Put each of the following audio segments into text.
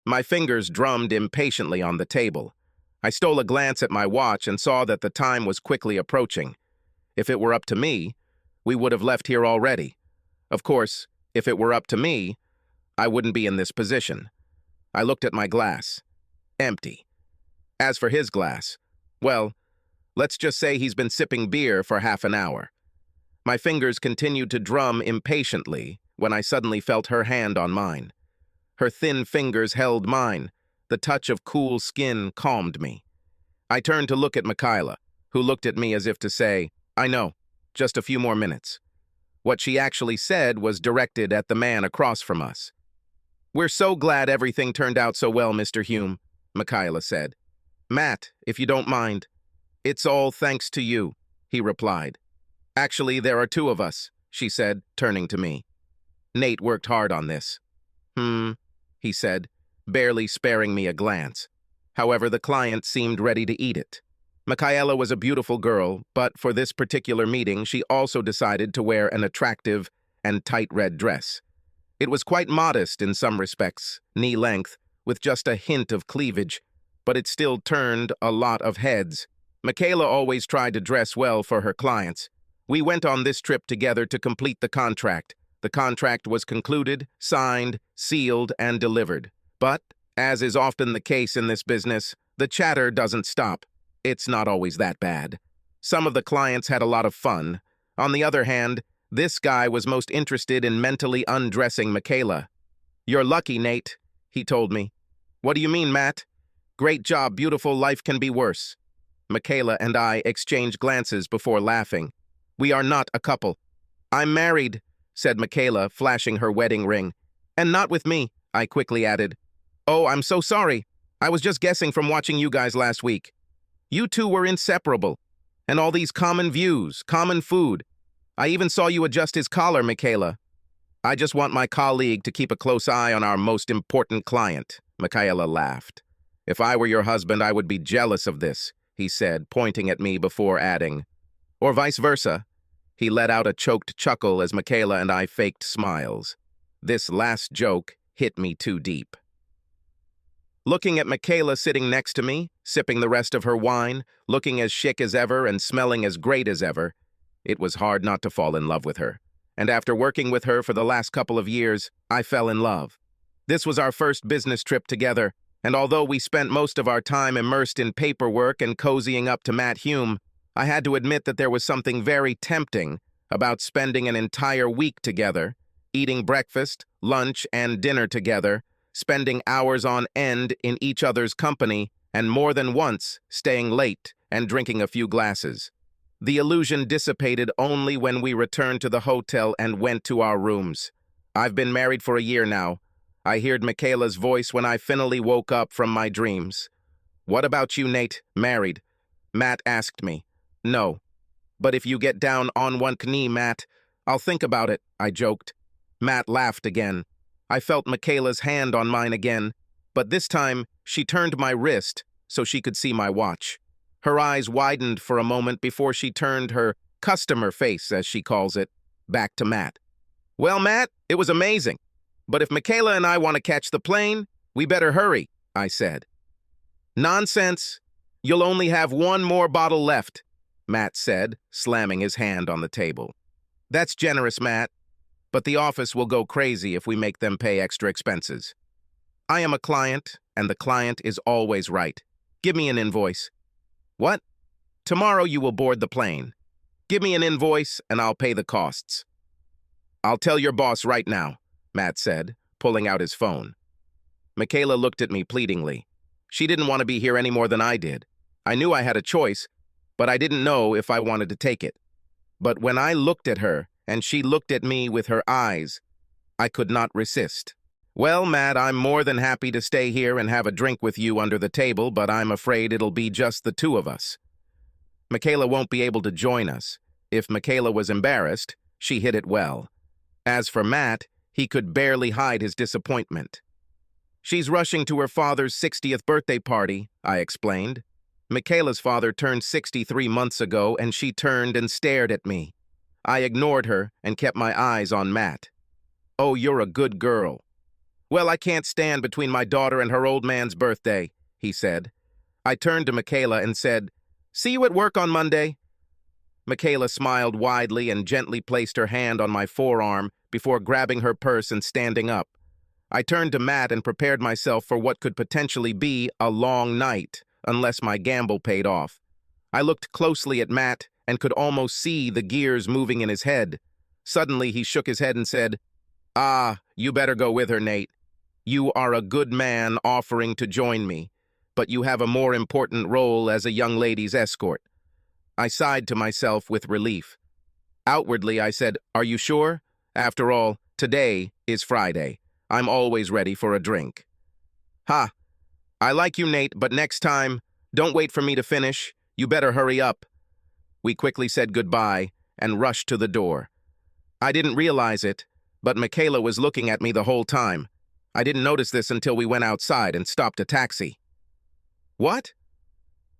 My fingers drummed impatiently on the table. I stole a glance at my watch and saw that the time was quickly approaching. If it were up to me, we would have left here already. Of course, if it were up to me, I wouldn't be in this position. I looked at my glass. Empty. As for his glass, well, let's just say he's been sipping beer for half an hour. My fingers continued to drum impatiently when I suddenly felt her hand on mine. Her thin fingers held mine. The touch of cool skin calmed me. I turned to look at Michaela, who looked at me as if to say, "I know, just a few more minutes." What she actually said was directed at the man across from us. "We're so glad everything turned out so well, Mr. Hume," Michaela said. "Matt, if you don't mind." "It's all thanks to you," he replied. "Actually, there are two of us," she said, turning to me. "Nate worked hard on this." He said, barely sparing me a glance. However, the client seemed ready to eat it. Michaela was a beautiful girl, but for this particular meeting, she also decided to wear an attractive and tight red dress. It was quite modest in some respects, knee-length, with just a hint of cleavage, but it still turned a lot of heads. Michaela always tried to dress well for her clients. We went on this trip together to complete the contract. The contract was concluded, signed, sealed, and delivered. But, as is often the case in this business, the chatter doesn't stop. It's not always that bad. Some of the clients had a lot of fun. On the other hand, this guy was most interested in mentally undressing Michaela. "You're lucky, Nate," he told me. "What do you mean, Matt?" "Great job, beautiful, life can be worse." Michaela and I exchanged glances before laughing. "We are not a couple." "I'm married," said Michaela, flashing her wedding ring. "And not with me," I quickly added. "Oh, I'm so sorry. I was just guessing from watching you guys last week. You two were inseparable. And all these common views, common food. I even saw you adjust his collar, Michaela." "I just want my colleague to keep a close eye on our most important client," Michaela laughed. "If I were your husband, I would be jealous of this," he said, pointing at me before adding. "Or vice versa." He let out a choked chuckle as Michaela and I faked smiles. This last joke hit me too deep. Looking at Michaela sitting next to me, sipping the rest of her wine, looking as chic as ever and smelling as great as ever, it was hard not to fall in love with her. And after working with her for the last couple of years, I fell in love. This was our first business trip together, and although we spent most of our time immersed in paperwork and cozying up to Matt Hume, I had to admit that there was something very tempting about spending an entire week together, eating breakfast, lunch, and dinner together, spending hours on end in each other's company, and more than once staying late and drinking a few glasses. The illusion dissipated only when we returned to the hotel and went to our rooms. I've been married for a year now. I heard Michaela's voice when I finally woke up from my dreams. "What about you, Nate? Married?" Matt asked me. "No. But if you get down on one knee, Matt, I'll think about it," I joked. Matt laughed again. I felt Michaela's hand on mine again, but this time she turned my wrist so she could see my watch. Her eyes widened for a moment before she turned her customer face, as she calls it, back to Matt. "Well, Matt, it was amazing. But if Michaela and I want to catch the plane, we better hurry," I said. "Nonsense. You'll only have one more bottle left," Matt said, slamming his hand on the table. "That's generous, Matt. But the office will go crazy if we make them pay extra expenses. I am a client, and the client is always right. Give me an invoice." "What?" "Tomorrow you will board the plane. Give me an invoice, and I'll pay the costs." "I'll tell your boss right now," Matt said, pulling out his phone. Michaela looked at me pleadingly. She didn't want to be here any more than I did. I knew I had a choice, but I didn't know if I wanted to take it. But when I looked at her, and she looked at me with her eyes, I could not resist. "Well, Matt, I'm more than happy to stay here and have a drink with you under the table, but I'm afraid it'll be just the two of us. Michaela won't be able to join us. If Michaela was embarrassed, she hid it well. As for Matt, he could barely hide his disappointment. "She's rushing to her father's 60th birthday party," I explained. "Michaela's father turned 63 months ago, and she turned and stared at me. I ignored her and kept my eyes on Matt. 'Oh, you're a good girl.' Well, I can't stand between my daughter and her old man's birthday, he said. I turned to Michaela and said, "See you at work on Monday." Michaela smiled widely and gently placed her hand on my forearm before grabbing her purse and standing up. I turned to Matt and prepared myself for what could potentially be a long night, unless my gamble paid off. I looked closely at Matt and could almost see the gears moving in his head. Suddenly, he shook his head and said, "Ah, you better go with her, Nate. You are a good man offering to join me, but you have a more important role as a young lady's escort." I sighed to myself with relief. Outwardly, I said, "Are you sure? After all, today is Friday. I'm always ready for a drink." "Ha! I like you, Nate, but next time, don't wait for me to finish. You better hurry up." We quickly said goodbye and rushed to the door. I didn't realize it, but Michaela was looking at me the whole time. I didn't notice this until we went outside and stopped a taxi. "What?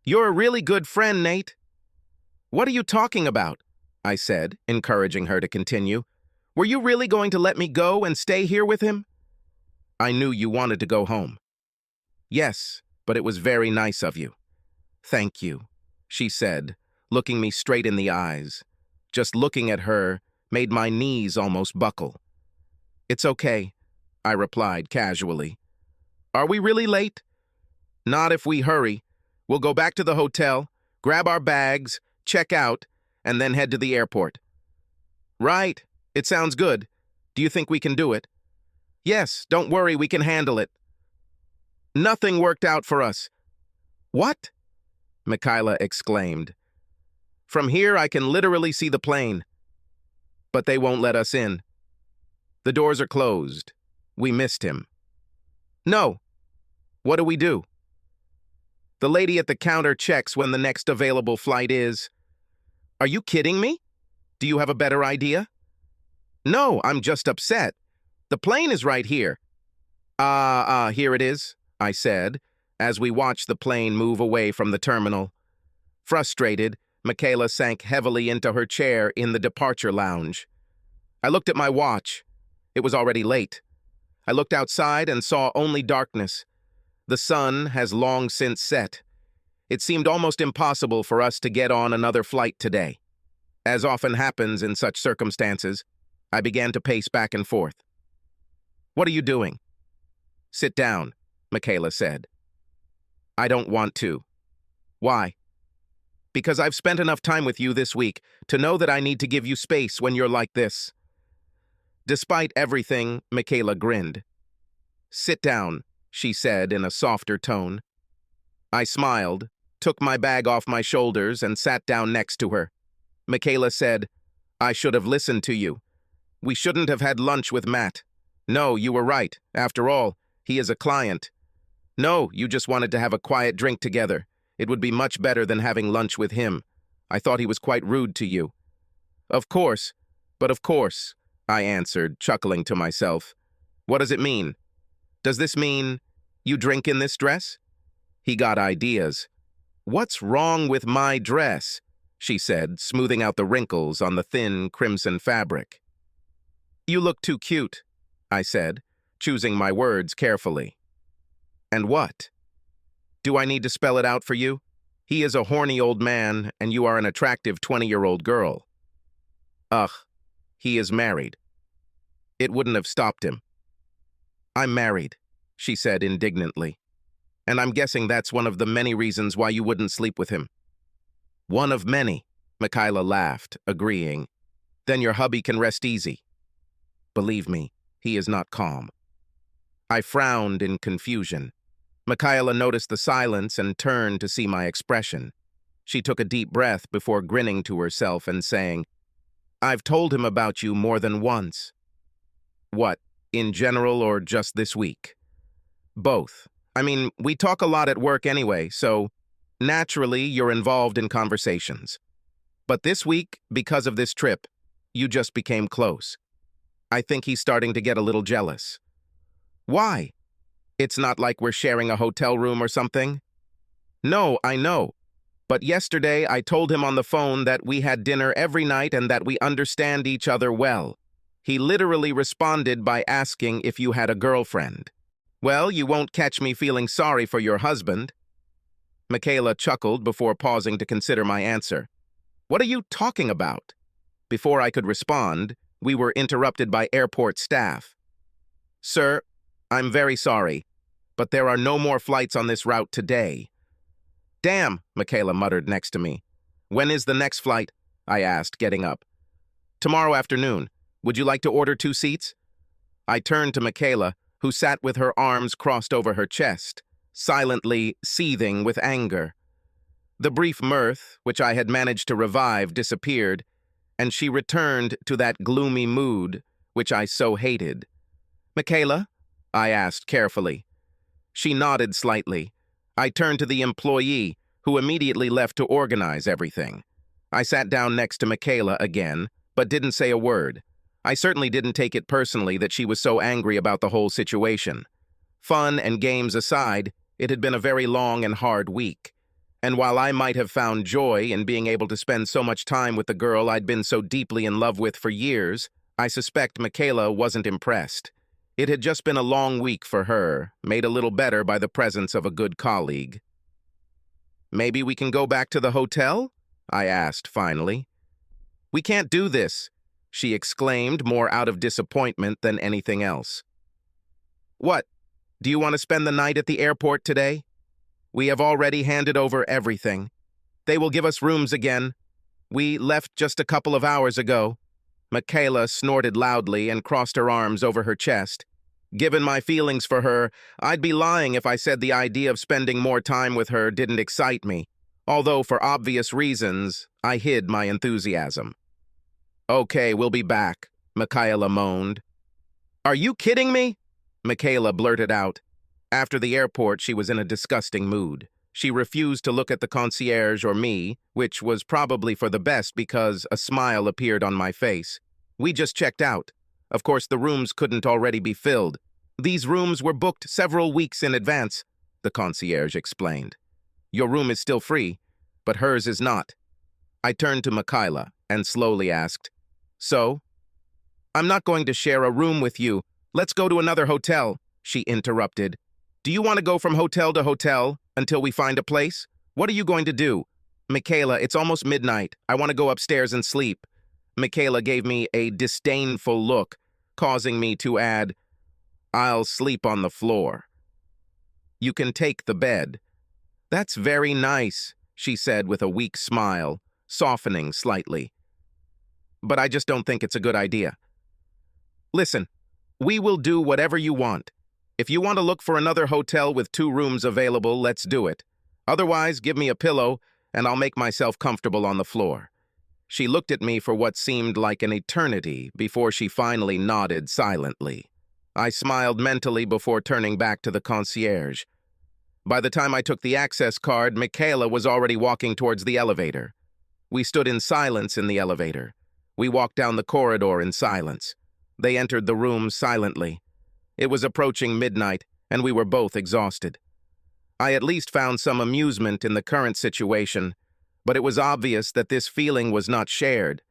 You're a really good friend, Nate." "What are you talking about?" I said, encouraging her to continue. "Were you really going to let me go and stay here with him?" "I knew you wanted to go home." "Yes, but it was very nice of you." "Thank you," she said, looking me straight in the eyes. Just looking at her made my knees almost buckle. "It's okay," I replied casually. "Are we really late?" "Not if we hurry. We'll go back to the hotel, grab our bags, check out, and then head to the airport." "Right. It sounds good. Do you think we can do it?" "Yes, don't worry, we can handle it." "Nothing worked out for us." "What?" Michaela exclaimed. "From here, I can literally see the plane. But they won't let us in. The doors are closed. We missed him." "No. What do we do?" "The lady at the counter checks when the next available flight is." "Are you kidding me? Do you have a better idea?" "No, I'm just upset. The plane is right here." Here it is," I said, as we watched the plane move away from the terminal. Frustrated, Michaela sank heavily into her chair in the departure lounge. I looked at my watch. It was already late. I looked outside and saw only darkness. The sun has long since set. It seemed almost impossible for us to get on another flight today. As often happens in such circumstances, I began to pace back and forth. "What are you doing?" "Sit down," Michaela said. "I don't want to." "Why?" "Because I've spent enough time with you this week to know that I need to give you space when you're like this." Despite everything, Michaela grinned. "Sit down," she said in a softer tone. I smiled, took my bag off my shoulders, and sat down next to her. Michaela said, "I should have listened to you. We shouldn't have had lunch with Matt. No, you were right. After all, he is a client. No, you just wanted to have a quiet drink together. It would be much better than having lunch with him. I thought he was quite rude to you." "Of course, but of course," I answered, chuckling to myself. "What does it mean? Does this mean you drink in this dress?" He got ideas. "What's wrong with my dress?" she said, smoothing out the wrinkles on the thin crimson fabric. "You look too cute," I said, choosing my words carefully. "And what? Do I need to spell it out for you? He is a horny old man, and you are an attractive 20-year-old girl." "Ugh, he is married." It wouldn't have stopped him. "I'm married," she said indignantly. "And I'm guessing that's one of the many reasons why you wouldn't sleep with him." "One of many," Michaela laughed, agreeing. "Then your hubby can rest easy." Believe me, he is not calm. I frowned in confusion. Michaela noticed the silence and turned to see my expression. She took a deep breath before grinning to herself and saying, "I've told him about you more than once." "What, in general or just this week?" "Both. I mean, we talk a lot at work anyway, so naturally you're involved in conversations. But this week, because of this trip, you just became close. I think he's starting to get a little jealous." "Why? It's not like we're sharing a hotel room or something." "No, I know. But yesterday I told him on the phone that we had dinner every night and that we understand each other well. He literally responded by asking if you had a girlfriend. Well, you won't catch me feeling sorry for your husband. Michaela chuckled before pausing to consider my answer. What are you talking about? Before I could respond, we were interrupted by airport staff. Sir, I'm very sorry, but there are no more flights on this route today. Damn, Michaela muttered next to me. When is the next flight? I asked, getting up. Tomorrow afternoon. Would you like to order 2 seats? I turned to Michaela, who sat with her arms crossed over her chest, silently seething with anger. The brief mirth, which I had managed to revive, disappeared, and she returned to that gloomy mood which I so hated. Michaela? I asked carefully. She nodded slightly. I turned to the employee, who immediately left to organize everything. I sat down next to Michaela again, but didn't say a word. I certainly didn't take it personally that she was so angry about the whole situation. Fun and games aside, it had been a very long and hard week. And while I might have found joy in being able to spend so much time with the girl I'd been so deeply in love with for years, I suspect Michaela wasn't impressed. It had just been a long week for her, made a little better by the presence of a good colleague. Maybe we can go back to the hotel? I asked finally. We can't do this, she exclaimed, more out of disappointment than anything else. What? Do you want to spend the night at the airport today? We have already handed over everything. They will give us rooms again. We left just a couple of hours ago. Michaela snorted loudly and crossed her arms over her chest. Given my feelings for her, I'd be lying if I said the idea of spending more time with her didn't excite me, although for obvious reasons, I hid my enthusiasm. Okay, we'll be back, Michaela moaned. Are you kidding me? Michaela blurted out. After the airport, she was in a disgusting mood. She refused to look at the concierge or me, which was probably for the best because a smile appeared on my face. We just checked out. Of course, the rooms couldn't already be filled. These rooms were booked several weeks in advance, the concierge explained. Your room is still free, but hers is not. I turned to Michaela and slowly asked, So? I'm not going to share a room with you. Let's go to another hotel, she interrupted. Do you want to go from hotel to hotel until we find a place? What are you going to do? Michaela, it's almost midnight. I want to go upstairs and sleep. Michaela gave me a disdainful look, causing me to add, I'll sleep on the floor. You can take the bed. That's very nice, she said with a weak smile, softening slightly. But I just don't think it's a good idea. Listen, we will do whatever you want. If you want to look for another hotel with 2 rooms available, let's do it. Otherwise, give me a pillow, and I'll make myself comfortable on the floor. She looked at me for what seemed like an eternity before she finally nodded silently. I smiled mentally before turning back to the concierge. By the time I took the access card, Michaela was already walking towards the elevator. We stood in silence in the elevator. We walked down the corridor in silence. They entered the room silently. It was approaching midnight, and we were both exhausted. I at least found some amusement in the current situation, but it was obvious that this feeling was not shared.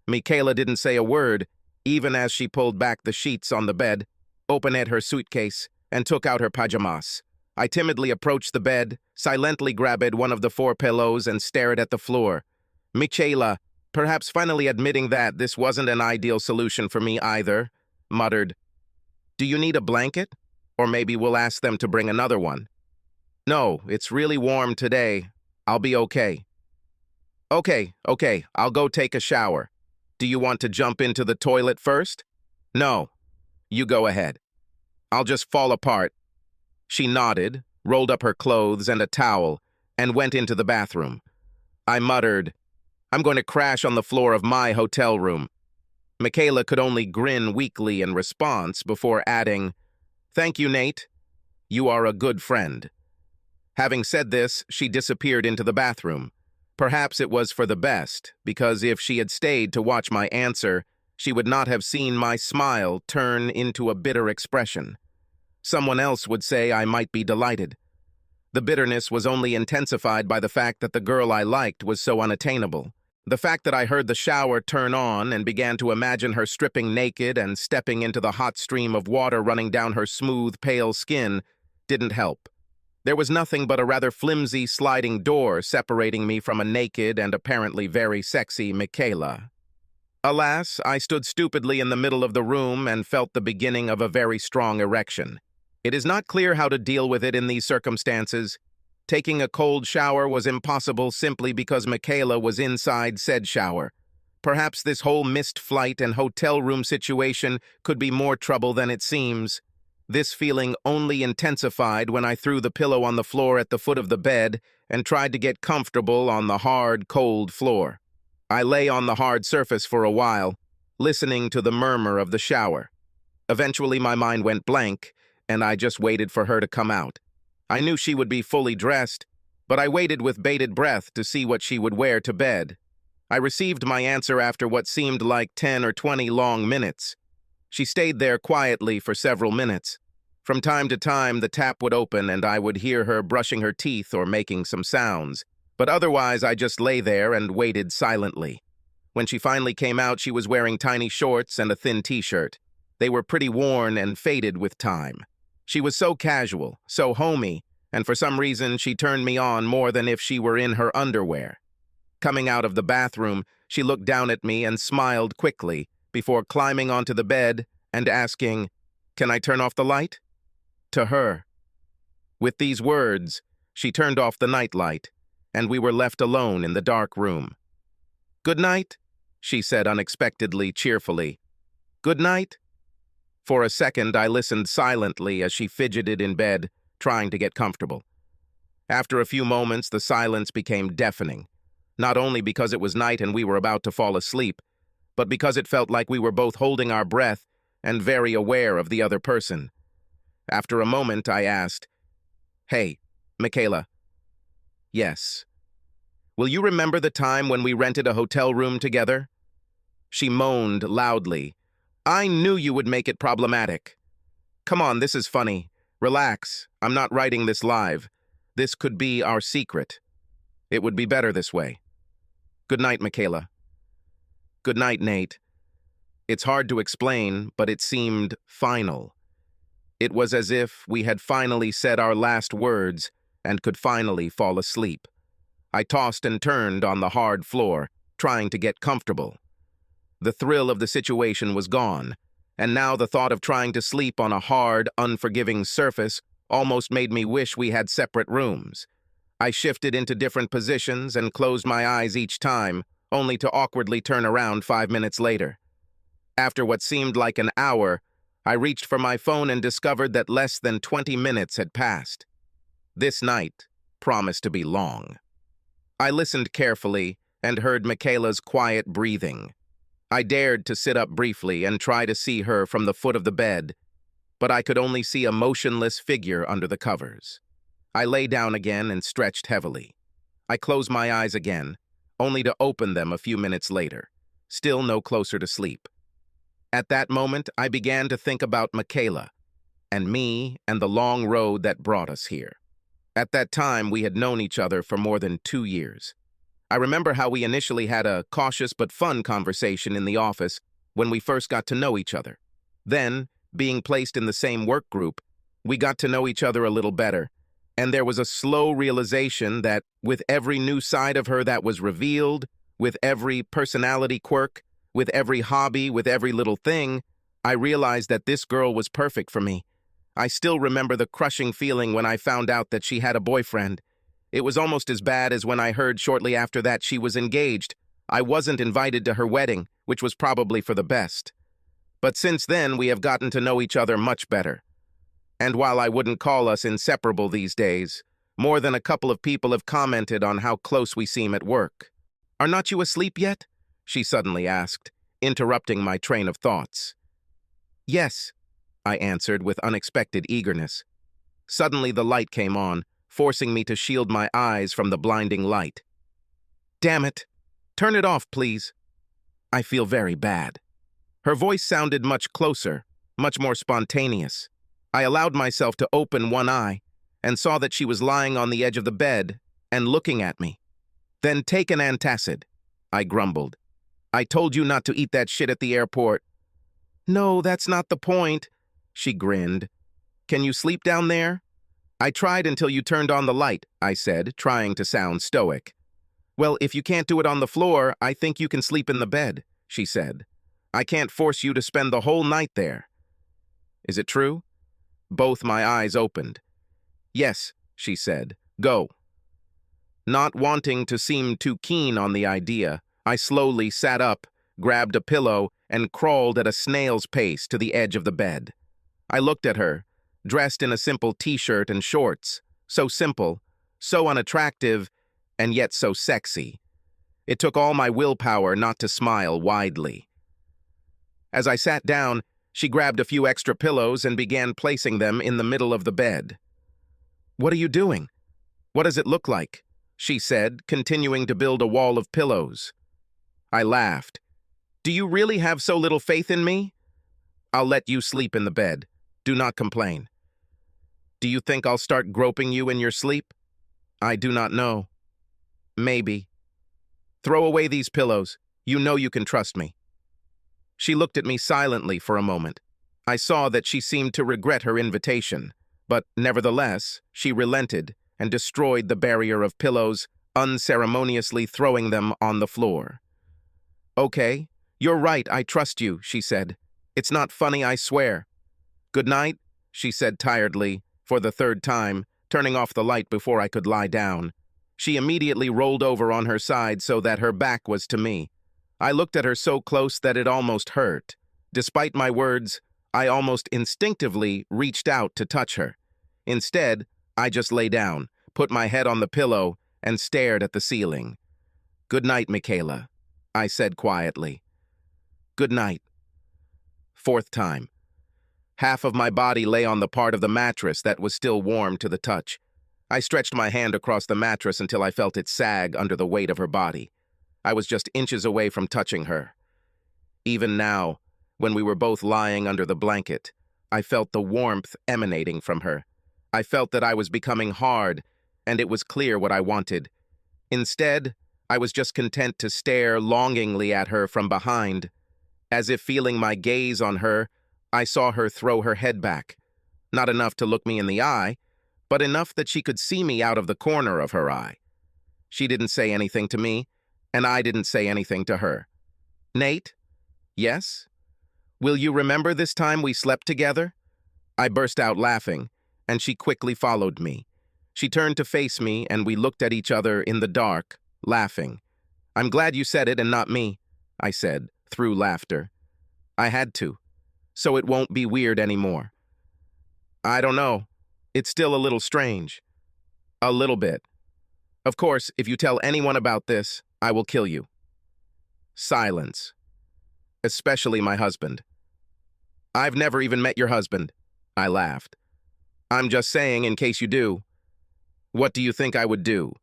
Michaela didn't say a word, even as she pulled back the sheets on the bed, opened her suitcase, and took out her pajamas. I timidly approached the bed, silently grabbed one of the 4 pillows, and stared at the floor. Michaela, perhaps finally admitting that this wasn't an ideal solution for me either, muttered, Do you need a blanket? Or maybe we'll ask them to bring another one. No, it's really warm today. I'll be okay. Okay, I'll go take a shower. Do you want to jump into the toilet first? No, you go ahead. I'll just fall apart. She nodded, rolled up her clothes and a towel, and went into the bathroom. I muttered, I'm going to crash on the floor of my hotel room. Michaela could only grin weakly in response before adding, Thank you, Nate. You are a good friend. Having said this, she disappeared into the bathroom. Perhaps it was for the best, because if she had stayed to watch my answer, she would not have seen my smile turn into a bitter expression. Someone else would say I might be delighted. The bitterness was only intensified by the fact that the girl I liked was so unattainable. The fact that I heard the shower turn on and began to imagine her stripping naked and stepping into the hot stream of water running down her smooth, pale skin didn't help. There was nothing but a rather flimsy sliding door separating me from a naked and apparently very sexy Michaela. Alas, I stood stupidly in the middle of the room and felt the beginning of a very strong erection. It is not clear how to deal with it in these circumstances. Taking a cold shower was impossible simply because Michaela was inside said shower. Perhaps this whole missed flight and hotel room situation could be more trouble than it seems. This feeling only intensified when I threw the pillow on the floor at the foot of the bed and tried to get comfortable on the hard, cold floor. I lay on the hard surface for a while, listening to the murmur of the shower. Eventually my mind went blank, and I just waited for her to come out. I knew she would be fully dressed, but I waited with bated breath to see what she would wear to bed. I received my answer after what seemed like 10 or 20 long minutes. She stayed there quietly for several minutes. From time to time, the tap would open and I would hear her brushing her teeth or making some sounds. But otherwise, I just lay there and waited silently. When she finally came out, she was wearing tiny shorts and a thin t-shirt. They were pretty worn and faded with time. She was so casual, so homey, and for some reason she turned me on more than if she were in her underwear. Coming out of the bathroom, she looked down at me and smiled quickly before climbing onto the bed and asking, "Can I turn off the light?" To her. With these words, she turned off the nightlight, and we were left alone in the dark room. "Good night," she said unexpectedly, cheerfully. "Good night." For a second, I listened silently as she fidgeted in bed, trying to get comfortable. After a few moments, the silence became deafening, not only because it was night and we were about to fall asleep, but because it felt like we were both holding our breath and very aware of the other person. After a moment, I asked, "Hey, Michaela." "Yes." "Will you remember the time when we rented a hotel room together?" She moaned loudly. "I knew you would make it problematic." "Come on, this is funny. Relax, I'm not writing this live. This could be our secret. It would be better this way. Good night, Michaela." "Good night, Nate." It's hard to explain, but it seemed final. It was as if we had finally said our last words and could finally fall asleep. I tossed and turned on the hard floor, trying to get comfortable. The thrill of the situation was gone, and now the thought of trying to sleep on a hard, unforgiving surface almost made me wish we had separate rooms. I shifted into different positions and closed my eyes each time, only to awkwardly turn around 5 minutes later. After what seemed like an hour, I reached for my phone and discovered that less than 20 minutes had passed. This night promised to be long. I listened carefully and heard Michaela's quiet breathing. I dared to sit up briefly and try to see her from the foot of the bed, but I could only see a motionless figure under the covers. I lay down again and stretched heavily. I closed my eyes again, only to open them a few minutes later, still no closer to sleep. At that moment, I began to think about Michaela, and me and the long road that brought us here. At that time, we had known each other for more than 2 years. I remember how we initially had a cautious but fun conversation in the office when we first got to know each other. Then, being placed in the same work group, we got to know each other a little better, and there was a slow realization that with every new side of her that was revealed, with every personality quirk, with every hobby, with every little thing, I realized that this girl was perfect for me. I still remember the crushing feeling when I found out that she had a boyfriend. It was almost as bad as when I heard shortly after that she was engaged. I wasn't invited to her wedding, which was probably for the best. But since then, we have gotten to know each other much better. And while I wouldn't call us inseparable these days, more than a couple of people have commented on how close we seem at work. "Are not you asleep yet?" she suddenly asked, interrupting my train of thoughts. "Yes," I answered with unexpected eagerness. Suddenly the light came on, forcing me to shield my eyes from the blinding light. "Damn it! Turn it off, please. I feel very bad." Her voice sounded much closer, much more spontaneous. I allowed myself to open one eye and saw that she was lying on the edge of the bed and looking at me. "Then take an antacid," I grumbled. "I told you not to eat that shit at the airport." "No, that's not the point," she grinned. "Can you sleep down there?" "I tried until you turned on the light," I said, trying to sound stoic. "Well, if you can't do it on the floor, I think you can sleep in the bed," she said. "I can't force you to spend the whole night there." "Is it true?" Both my eyes opened. "Yes," she said. "Go." Not wanting to seem too keen on the idea, I slowly sat up, grabbed a pillow, and crawled at a snail's pace to the edge of the bed. I looked at her, dressed in a simple t-shirt and shorts. So simple, so unattractive, and yet so sexy. It took all my willpower not to smile widely. As I sat down, she grabbed a few extra pillows and began placing them in the middle of the bed. "What are you doing? What does it look like?" she said, continuing to build a wall of pillows. I laughed. "Do you really have so little faith in me?" "I'll let you sleep in the bed. Do not complain." "Do you think I'll start groping you in your sleep?" "I do not know. Maybe." "Throw away these pillows. You know you can trust me." She looked at me silently for a moment. I saw that she seemed to regret her invitation, but nevertheless, she relented and destroyed the barrier of pillows, unceremoniously throwing them on the floor. "Okay, you're right, I trust you," she said. "It's not funny, I swear." "Good night," she said tiredly, for the third time, turning off the light before I could lie down. She immediately rolled over on her side so that her back was to me. I looked at her so close that it almost hurt. Despite my words, I almost instinctively reached out to touch her. Instead, I just lay down, put my head on the pillow, and stared at the ceiling. "Good night, Michaela," I said quietly. "Good night." Fourth time. Half of my body lay on the part of the mattress that was still warm to the touch. I stretched my hand across the mattress until I felt it sag under the weight of her body. I was just inches away from touching her. Even now, when we were both lying under the blanket, I felt the warmth emanating from her. I felt that I was becoming hard, and it was clear what I wanted. Instead, I was just content to stare longingly at her from behind. As if feeling my gaze on her, I saw her throw her head back. Not enough to look me in the eye, but enough that she could see me out of the corner of her eye. She didn't say anything to me, and I didn't say anything to her. "Nate?" "Yes?" "Will you remember this time we slept together?" I burst out laughing, and she quickly followed me. She turned to face me, and we looked at each other in the dark, laughing. "I'm glad you said it and not me," I said, through laughter. "I had to, so it won't be weird anymore." "I don't know. It's still a little strange." "A little bit. Of course, if you tell anyone about this, I will kill you." Silence. Especially my husband. "I've never even met your husband," I laughed. "I'm just saying in case you do." "What do you think I would do?"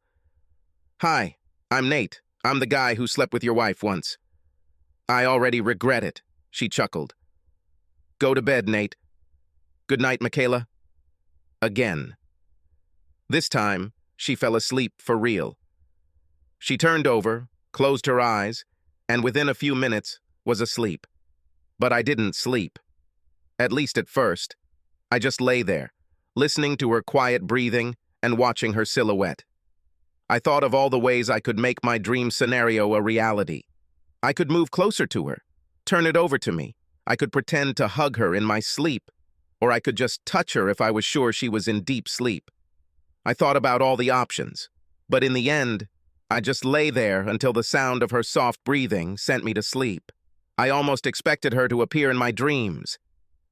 "Hi, I'm Nate. I'm the guy who slept with your wife once." "I already regret it," she chuckled. "Go to bed, Nate." "Good night, Michaela." Again. This time, she fell asleep for real. She turned over, closed her eyes, and within a few minutes was asleep. But I didn't sleep. At least at first. I just lay there, listening to her quiet breathing and watching her silhouette. I thought of all the ways I could make my dream scenario a reality. I could move closer to her, turn it over to me. I could pretend to hug her in my sleep, or I could just touch her if I was sure she was in deep sleep. I thought about all the options, but in the end, I just lay there until the sound of her soft breathing sent me to sleep. I almost expected her to appear in my dreams.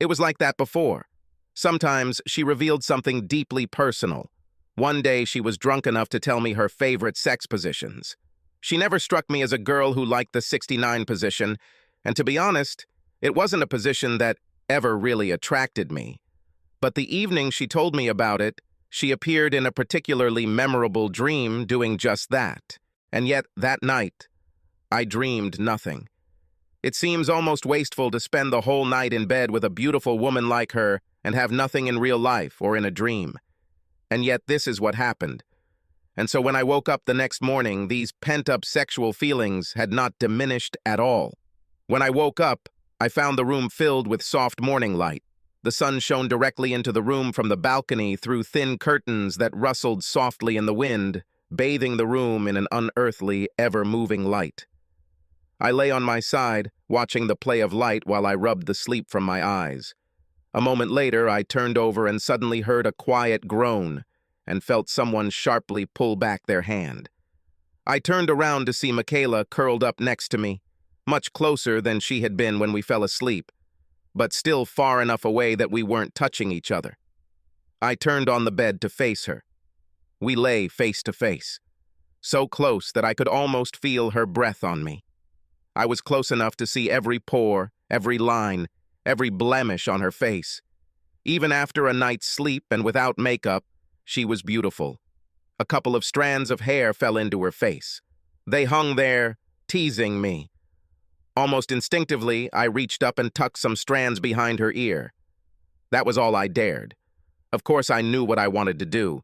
It was like that before. Sometimes she revealed something deeply personal. One day she was drunk enough to tell me her favorite sex positions. She never struck me as a girl who liked the 69 position, and to be honest, it wasn't a position that ever really attracted me. But the evening she told me about it, she appeared in a particularly memorable dream doing just that. And yet, that night, I dreamed nothing. It seems almost wasteful to spend the whole night in bed with a beautiful woman like her and have nothing in real life or in a dream. And yet this is what happened. And so when I woke up the next morning, these pent-up sexual feelings had not diminished at all. When I woke up, I found the room filled with soft morning light. The sun shone directly into the room from the balcony through thin curtains that rustled softly in the wind, bathing the room in an unearthly, ever-moving light. I lay on my side, watching the play of light while I rubbed the sleep from my eyes. A moment later, I turned over and suddenly heard a quiet groan and felt someone sharply pull back their hand. I turned around to see Michaela curled up next to me, much closer than she had been when we fell asleep, but still far enough away that we weren't touching each other. I turned on the bed to face her. We lay face to face, so close that I could almost feel her breath on me. I was close enough to see every pore, every line, every blemish on her face. Even after a night's sleep and without makeup, she was beautiful. A couple of strands of hair fell into her face. They hung there, teasing me. Almost instinctively, I reached up and tucked some strands behind her ear. That was all I dared. Of course, I knew what I wanted to do,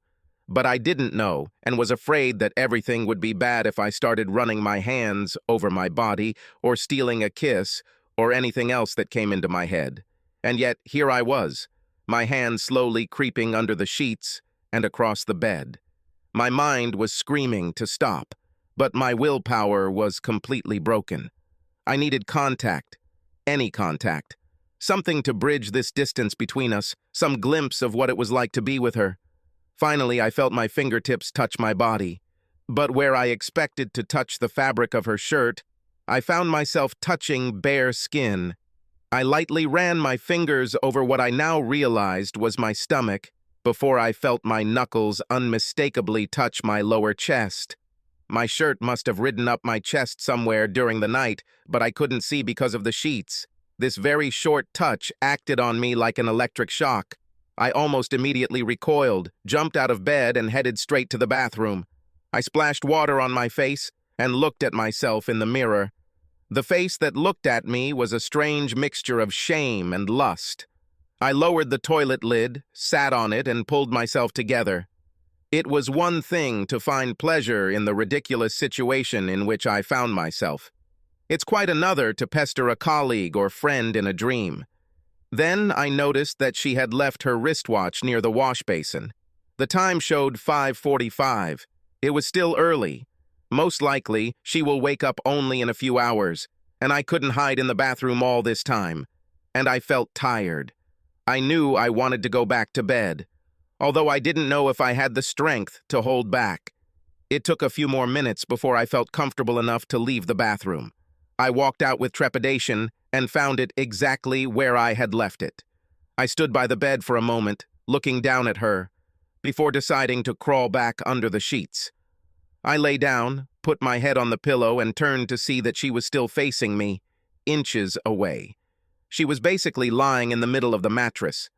but I didn't know and was afraid that everything would be bad if I started running my hands over my body or stealing a kiss or anything else that came into my head. And yet, here I was, my hands slowly creeping under the sheets and across the bed. My mind was screaming to stop, but my willpower was completely broken. I needed contact, any contact, something to bridge this distance between us, some glimpse of what it was like to be with her. Finally, I felt my fingertips touch my body, but where I expected to touch the fabric of her shirt, I found myself touching bare skin. I lightly ran my fingers over what I now realized was my stomach before I felt my knuckles unmistakably touch my lower chest. My shirt must have ridden up my chest somewhere during the night, but I couldn't see because of the sheets. This very short touch acted on me like an electric shock. I almost immediately recoiled, jumped out of bed, and headed straight to the bathroom. I splashed water on my face and looked at myself in the mirror. The face that looked at me was a strange mixture of shame and lust. I lowered the toilet lid, sat on it, and pulled myself together. It was one thing to find pleasure in the ridiculous situation in which I found myself. It's quite another to pester a colleague or friend in a dream. Then I noticed that she had left her wristwatch near the wash basin. The time showed 5:45. It was still early. Most likely, she will wake up only in a few hours, and I couldn't hide in the bathroom all this time. And I felt tired. I knew I wanted to go back to bed, although I didn't know if I had the strength to hold back. It took a few more minutes before I felt comfortable enough to leave the bathroom. I walked out with trepidation and found it exactly where I had left it. I stood by the bed for a moment, looking down at her, before deciding to crawl back under the sheets. I lay down, put my head on the pillow, and turned to see that she was still facing me, inches away. She was basically lying in the middle of the mattress.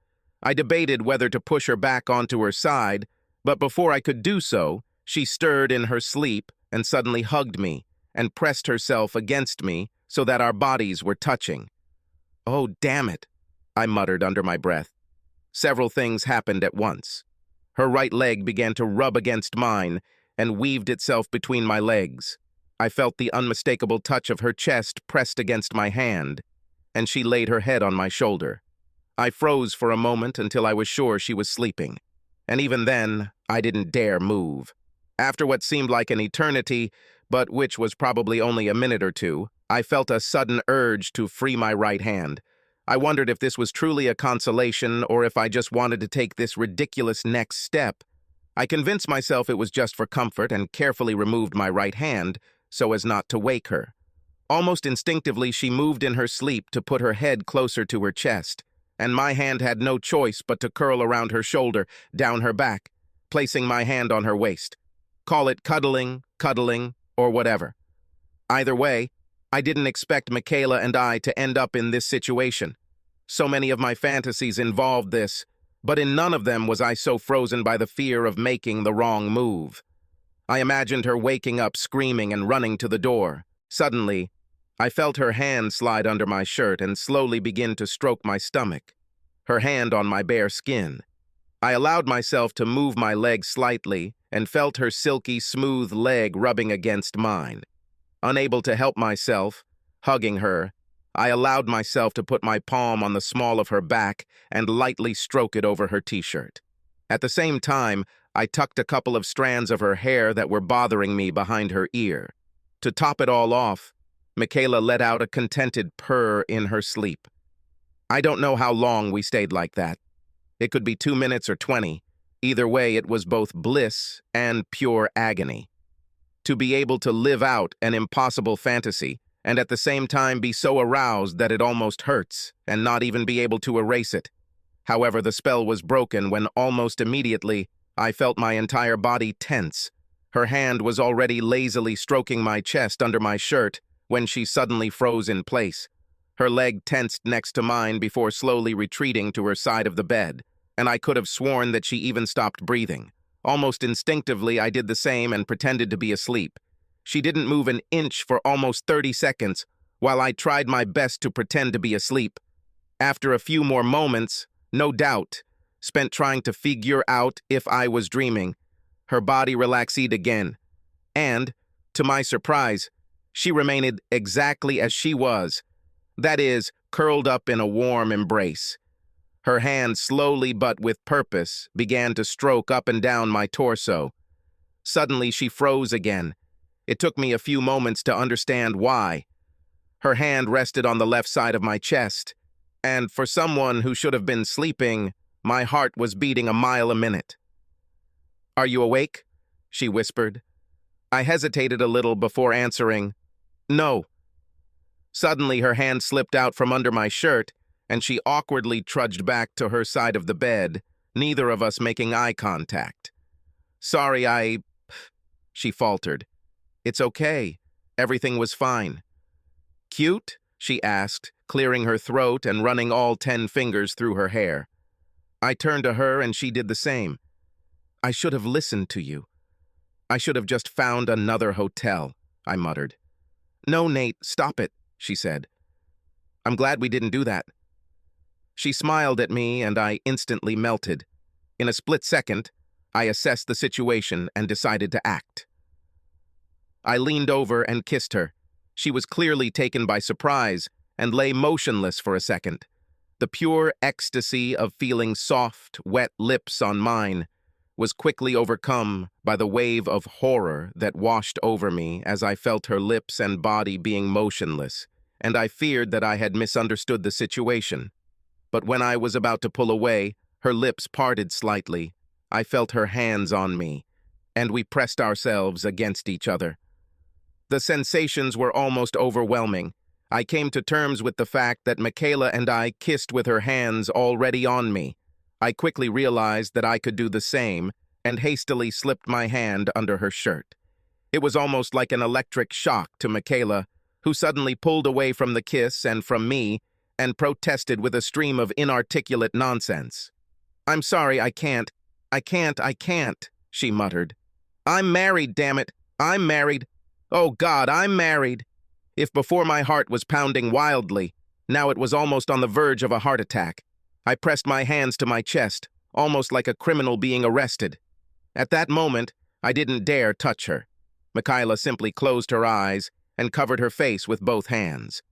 I debated whether to push her back onto her side, but before I could do so, she stirred in her sleep and suddenly hugged me and pressed herself against me so that our bodies were touching. "Oh, damn it," I muttered under my breath. Several things happened at once. Her right leg began to rub against mine and weaved itself between my legs. I felt the unmistakable touch of her chest pressed against my hand, and she laid her head on my shoulder. I froze for a moment until I was sure she was sleeping, and even then, I didn't dare move. After what seemed like an eternity, but which was probably only a minute or two, I felt a sudden urge to free my right hand. I wondered if this was truly a consolation or if I just wanted to take this ridiculous next step. I convinced myself it was just for comfort and carefully removed my right hand so as not to wake her. Almost instinctively, she moved in her sleep to put her head closer to her chest, and my hand had no choice but to curl around her shoulder, down her back, placing my hand on her waist. Call it cuddling, or whatever. Either way, I didn't expect Michaela and I to end up in this situation. So many of my fantasies involved this, but in none of them was I so frozen by the fear of making the wrong move. I imagined her waking up screaming and running to the door. Suddenly, I felt her hand slide under my shirt and slowly begin to stroke my stomach, her hand on my bare skin. I allowed myself to move my legs slightly and felt her silky, smooth leg rubbing against mine. Unable to help myself, hugging her, I allowed myself to put my palm on the small of her back and lightly stroke it over her t-shirt. At the same time, I tucked a couple of strands of her hair that were bothering me behind her ear. To top it all off, Michaela let out a contented purr in her sleep. I don't know how long we stayed like that. It could be 2 minutes or 20. Either way, it was both bliss and pure agony. To be able to live out an impossible fantasy and at the same time be so aroused that it almost hurts and not even be able to erase it. However, the spell was broken when almost immediately I felt my entire body tense. Her hand was already lazily stroking my chest under my shirt when she suddenly froze in place. Her leg tensed next to mine before slowly retreating to her side of the bed, and I could have sworn that she even stopped breathing. Almost instinctively, I did the same and pretended to be asleep. She didn't move an inch for almost 30 seconds, while I tried my best to pretend to be asleep. After a few more moments, no doubt, spent trying to figure out if I was dreaming, her body relaxed again, and, to my surprise, she remained exactly as she was, that is, curled up in a warm embrace. Her hand slowly but with purpose began to stroke up and down my torso. Suddenly she froze again. It took me a few moments to understand why. Her hand rested on the left side of my chest, and for someone who should have been sleeping, my heart was beating a mile a minute. "Are you awake?" she whispered. I hesitated a little before answering, "No." Suddenly her hand slipped out from under my shirt, and she awkwardly trudged back to her side of the bed, neither of us making eye contact. "Sorry, she faltered. "It's okay. Everything was fine." "Cute?" she asked, clearing her throat and running all 10 fingers through her hair. I turned to her and she did the same. "I should have listened to you. I should have just found another hotel," I muttered. "No, Nate, stop it," she said. "I'm glad we didn't do that." She smiled at me and I instantly melted. In a split second, I assessed the situation and decided to act. I leaned over and kissed her. She was clearly taken by surprise and lay motionless for a second. The pure ecstasy of feeling soft, wet lips on mine was quickly overcome by the wave of horror that washed over me as I felt her lips and body being motionless, and I feared that I had misunderstood the situation. But when I was about to pull away, her lips parted slightly. I felt her hands on me, and we pressed ourselves against each other. The sensations were almost overwhelming. I came to terms with the fact that Michaela and I kissed with her hands already on me. I quickly realized that I could do the same and hastily slipped my hand under her shirt. It was almost like an electric shock to Michaela, who suddenly pulled away from the kiss and from me and protested with a stream of inarticulate nonsense. "I'm sorry, I can't, she muttered. "I'm married, damn it, I'm married. Oh God, I'm married." If before my heart was pounding wildly, now it was almost on the verge of a heart attack. I pressed my hands to my chest, almost like a criminal being arrested. At that moment, I didn't dare touch her. Michaela simply closed her eyes and covered her face with both hands.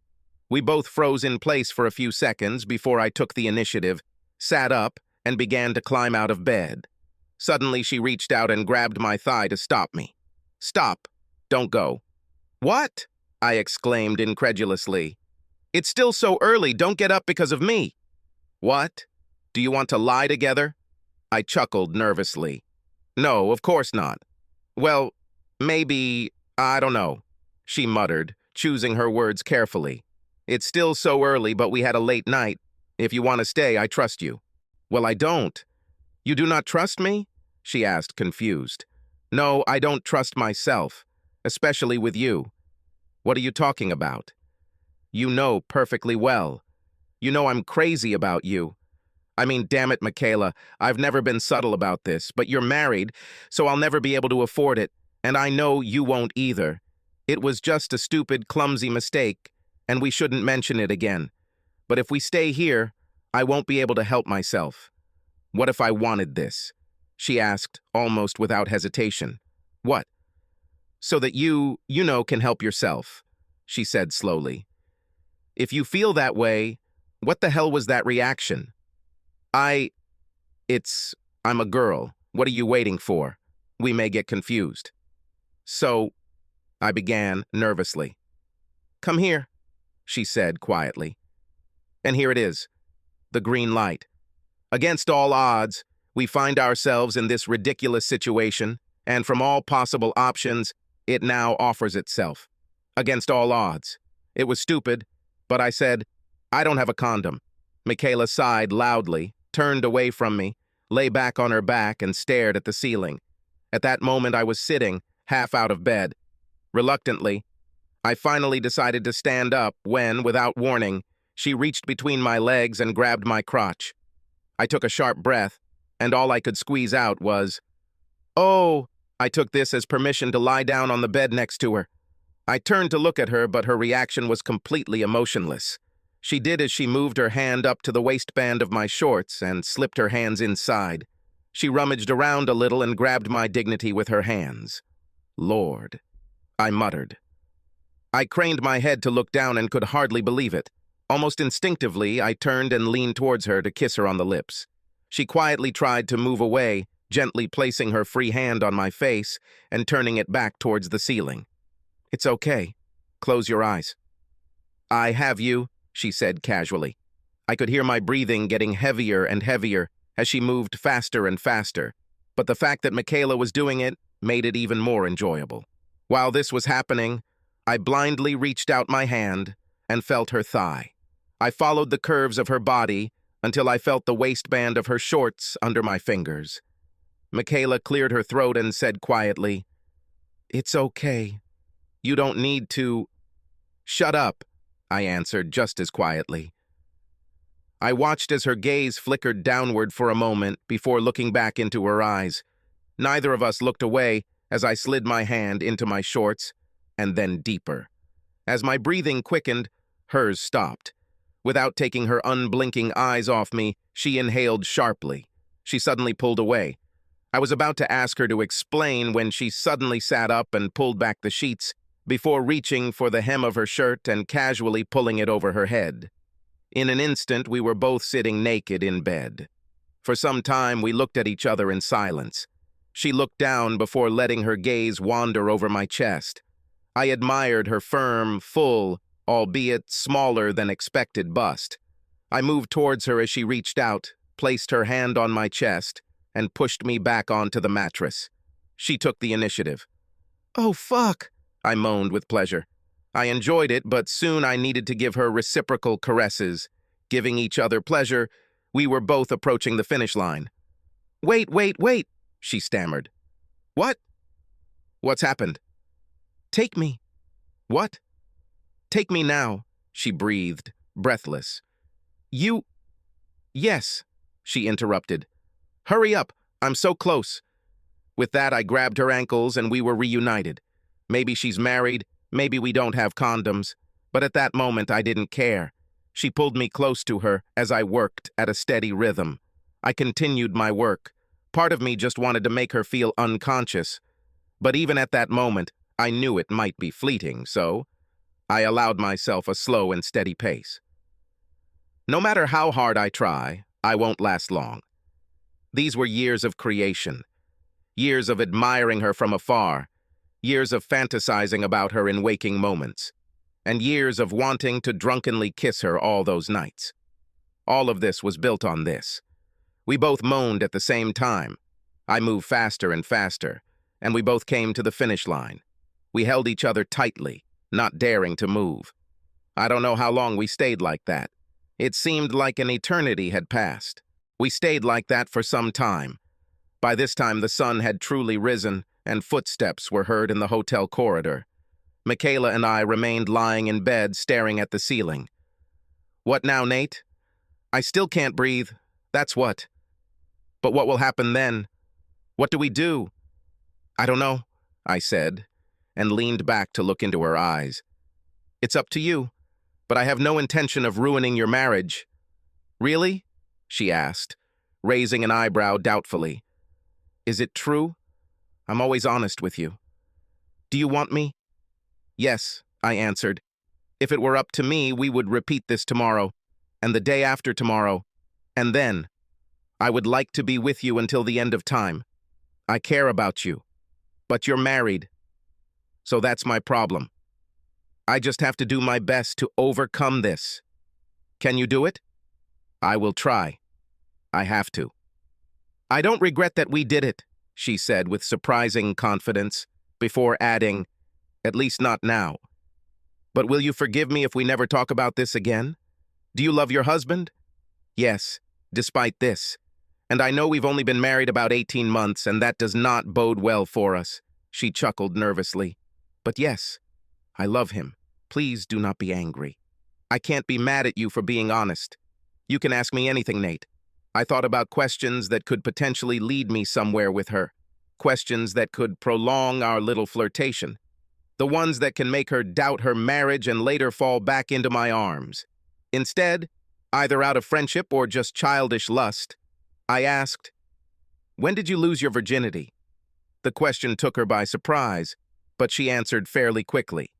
We both froze in place for a few seconds before I took the initiative, sat up, and began to climb out of bed. Suddenly, she reached out and grabbed my thigh to stop me. "Stop. Don't go." "What?" I exclaimed incredulously. "It's still so early. Don't get up because of me." "What? Do you want to lie together?" I chuckled nervously. "No, of course not." "Well, maybe, I don't know," she muttered, choosing her words carefully. "It's still so early, but we had a late night. If you want to stay, I trust you." "Well, I don't." "You do not trust me?" she asked, confused. "No, I don't trust myself, especially with you." "What are you talking about?" "You know perfectly well. You know I'm crazy about you. I mean, damn it, Michaela, I've never been subtle about this, but you're married, so I'll never be able to afford it, and I know you won't either. It was just a stupid, clumsy mistake, and we shouldn't mention it again. But if we stay here, I won't be able to help myself. What if I wanted this?" she asked, almost without hesitation. What? So that you can help yourself, she said slowly. If you feel that way, what the hell was that reaction? I... I'm a girl. What are you waiting for? We may get confused. So, I began nervously. Come here, she said quietly. And here it is, the green light. Against all odds, we find ourselves in this ridiculous situation, and from all possible options, it now offers itself. Against all odds. It was stupid, but I said, I don't have a condom. Michaela sighed loudly, turned away from me, lay back on her back, and stared at the ceiling. At that moment, I was sitting, half out of bed. Reluctantly, I finally decided to stand up when, without warning, she reached between my legs and grabbed my crotch. I took a sharp breath, and all I could squeeze out was, "Oh!" I took this as permission to lie down on the bed next to her. I turned to look at her, but her reaction was completely emotionless. She did as she moved her hand up to the waistband of my shorts and slipped her hands inside. She rummaged around a little and grabbed my dignity with her hands. Lord, I muttered. I craned my head to look down and could hardly believe it. Almost instinctively, I turned and leaned towards her to kiss her on the lips. She quietly tried to move away, gently placing her free hand on my face and turning it back towards the ceiling. It's okay. Close your eyes. I have you, she said casually. I could hear my breathing getting heavier and heavier as she moved faster and faster, but the fact that Michaela was doing it made it even more enjoyable. While this was happening, I blindly reached out my hand and felt her thigh. I followed the curves of her body until I felt the waistband of her shorts under my fingers. Michaela cleared her throat and said quietly, "It's okay. You don't need to—" "Shut up," I answered just as quietly. I watched as her gaze flickered downward for a moment before looking back into her eyes. Neither of us looked away as I slid my hand into my shorts, and then deeper. As my breathing quickened, hers stopped. Without taking her unblinking eyes off me, she inhaled sharply. She suddenly pulled away. I was about to ask her to explain when she suddenly sat up and pulled back the sheets, before reaching for the hem of her shirt and casually pulling it over her head. In an instant, we were both sitting naked in bed. For some time, we looked at each other in silence. She looked down before letting her gaze wander over my chest. I admired her firm, full, albeit smaller than expected bust. I moved towards her as she reached out, placed her hand on my chest, and pushed me back onto the mattress. She took the initiative. "Oh, fuck," I moaned with pleasure. I enjoyed it, but soon I needed to give her reciprocal caresses. Giving each other pleasure, we were both approaching the finish line. Wait, she stammered. "What? What's happened?" "Take me." "What?" "Take me now," she breathed, breathless. "You—" "Yes," she interrupted. "Hurry up, I'm so close." With that, I grabbed her ankles and we were reunited. Maybe she's married, maybe we don't have condoms, but at that moment I didn't care. She pulled me close to her as I worked at a steady rhythm. I continued my work. Part of me just wanted to make her feel unconscious. But even at that moment, I knew it might be fleeting, so I allowed myself a slow and steady pace. No matter how hard I try, I won't last long. These were years of creation, years of admiring her from afar, years of fantasizing about her in waking moments, and years of wanting to drunkenly kiss her all those nights. All of this was built on this. We both moaned at the same time. I moved faster and faster, and we both came to the finish line. We held each other tightly, not daring to move. I don't know how long we stayed like that. It seemed like an eternity had passed. We stayed like that for some time. By this time, the sun had truly risen, and footsteps were heard in the hotel corridor. Michaela and I remained lying in bed, staring at the ceiling. "What now, Nate?" "I still can't breathe. That's what." "But what will happen then? What do we do?" "I don't know," I said, and leaned back to look into her eyes. "It's up to you, but I have no intention of ruining your marriage." "Really?" she asked, raising an eyebrow doubtfully. Is it true? I'm always honest with you. Do you want me? Yes, I answered. If it were up to me, we would repeat this tomorrow, and the day after tomorrow, and then. I would like to be with you until the end of time. I care about you. But you're married. So that's my problem. I just have to do my best to overcome this. Can you do it? I will try. I have to. I don't regret that we did it, she said with surprising confidence, before adding, at least not now. But will you forgive me if we never talk about this again? Do you love your husband? Yes, despite this. And I know we've only been married about 18 months, and that does not bode well for us. She chuckled nervously. But yes, I love him. Please do not be angry. I can't be mad at you for being honest. You can ask me anything, Nate. I thought about questions that could potentially lead me somewhere with her. Questions that could prolong our little flirtation. The ones that can make her doubt her marriage and later fall back into my arms. Instead, either out of friendship or just childish lust, I asked, "When did you lose your virginity?" The question took her by surprise, but she answered fairly quickly.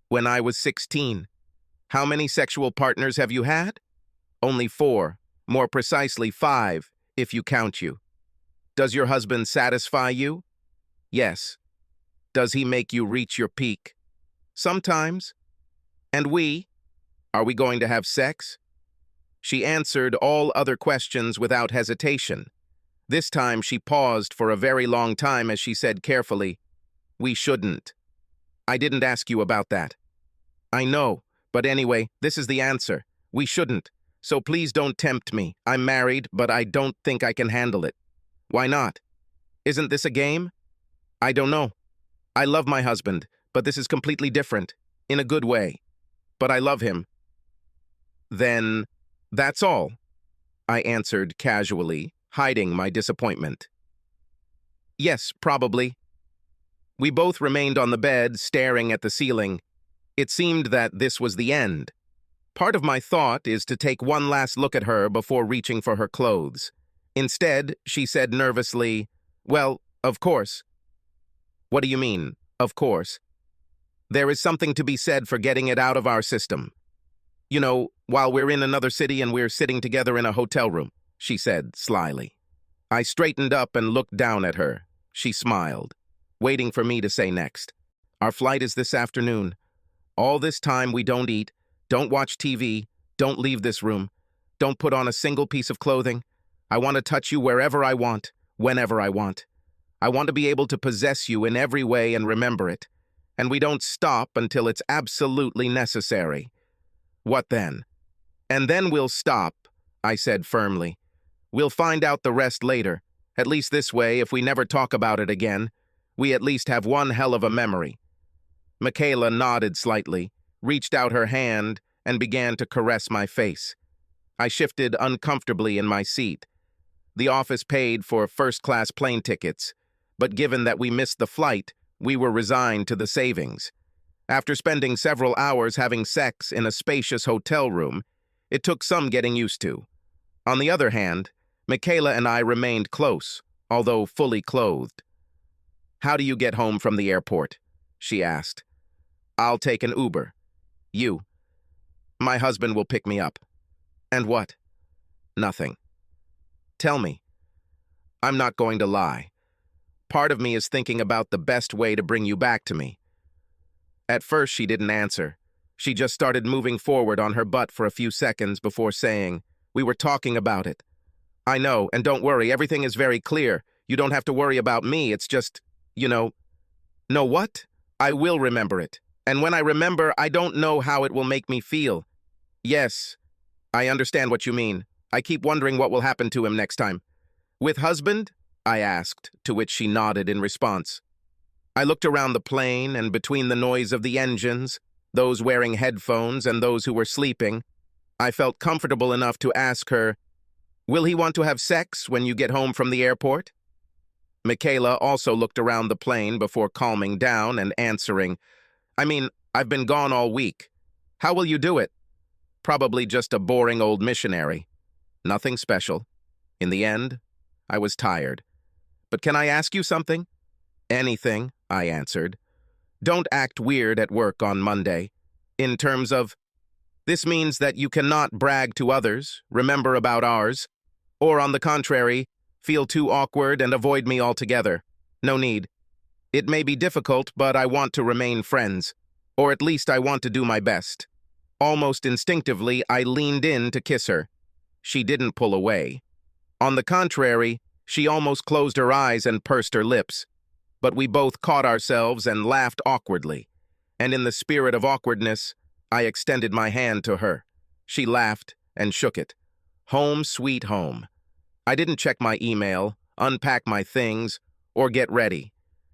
"When I was 16. How many sexual partners have you had?" "Only 4, more precisely 5, if you count you." "Does your husband satisfy you?" "Yes." "Does he make you reach your peak?" "Sometimes." "And are we going to have sex?" She answered all other questions without hesitation. This time she paused for a very long time as she said carefully, "We shouldn't." "I didn't ask you about that." "I know, but anyway, this is the answer. We shouldn't. So please don't tempt me. I'm married, but I don't think I can handle it." "Why not? Isn't this a game?" "I don't know. I love my husband, but this is completely different, in a good way. But I love him." "Then, that's all," I answered casually, hiding my disappointment. "Yes, probably." We both remained on the bed, staring at the ceiling. It seemed that this was the end. Part of my thought is to take one last look at her before reaching for her clothes. Instead, she said nervously, "Well, of course." "What do you mean, of course?" "There is something to be said for getting it out of our system. You know, while we're in another city and we're sitting together in a hotel room," she said slyly. I straightened up and looked down at her. She smiled, waiting for me to say next. "Our flight is this afternoon. All this time we don't eat, don't watch TV, don't leave this room, don't put on a single piece of clothing. I want to touch you wherever I want, whenever I want. I want to be able to possess you in every way and remember it. And we don't stop until it's absolutely necessary." "What then?" "And then we'll stop," I said firmly. "We'll find out the rest later. At least this way, if we never talk about it again, we at least have one hell of a memory." Michaela nodded slightly, reached out her hand, and began to caress my face. I shifted uncomfortably in my seat. The office paid for first-class plane tickets, but given that we missed the flight, we were resigned to the savings. After spending several hours having sex in a spacious hotel room, it took some getting used to. On the other hand, Michaela and I remained close, although fully clothed. "How do you get home from the airport?" she asked. "I'll take an Uber." "You?" "My husband will pick me up." "And what?" "Nothing." "Tell me." "I'm not going to lie. Part of me is thinking about the best way to bring you back to me." At first, she didn't answer. She just started moving forward on her butt for a few seconds before saying, "We were talking about it." "I know, and don't worry, everything is very clear. You don't have to worry about me, it's just, you know." "Know what? I will remember it. And when I remember, I don't know how it will make me feel." "Yes, I understand what you mean. I keep wondering what will happen to him next time." "With husband?" I asked, to which she nodded in response. I looked around the plane, and between the noise of the engines, those wearing headphones and those who were sleeping, I felt comfortable enough to ask her, "Will he want to have sex when you get home from the airport?" Michaela also looked around the plane before calming down and answering, "I mean, I've been gone all week. How will you do it?" "Probably just a boring old missionary. Nothing special." In the end, I was tired. But can I ask you something? Anything, I answered. Don't act weird at work on Monday. In terms of, this means that you cannot brag to others, remember about ours, or on the contrary, feel too awkward and avoid me altogether. No need. It may be difficult, but I want to remain friends, or at least I want to do my best. Almost instinctively, I leaned in to kiss her. She didn't pull away. On the contrary, she almost closed her eyes and pursed her lips. But we both caught ourselves and laughed awkwardly. And in the spirit of awkwardness, I extended my hand to her. She laughed and shook it. Home sweet home. I didn't check my email, unpack my things, or get ready.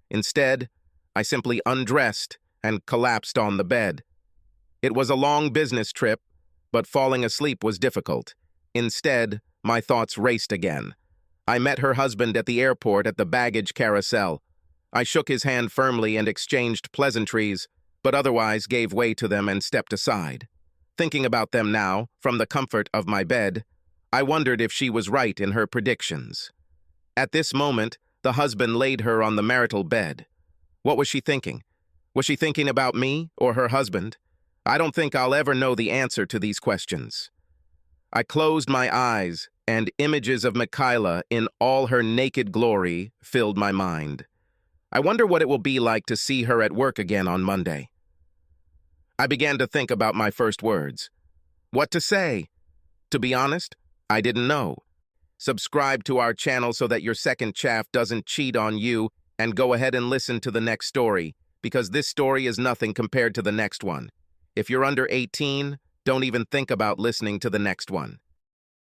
Instead, I simply undressed and collapsed on the bed. It was a long business trip, but falling asleep was difficult. Instead, my thoughts raced again. I met her husband at the airport at the baggage carousel. I shook his hand firmly and exchanged pleasantries, but otherwise gave way to them and stepped aside. Thinking about them now, from the comfort of my bed, I wondered if she was right in her predictions. At this moment, the husband laid her on the marital bed. What was she thinking? Was she thinking about me or her husband? I don't think I'll ever know the answer to these questions. I closed my eyes, and images of Michaela in all her naked glory filled my mind. I wonder what it will be like to see her at work again on Monday. I began to think about my first words. What to say? To be honest, I didn't know. Subscribe to our channel so that your second chaff doesn't cheat on you, and go ahead and listen to the next story, because this story is nothing compared to the next one. If you're under 18, don't even think about listening to the next one.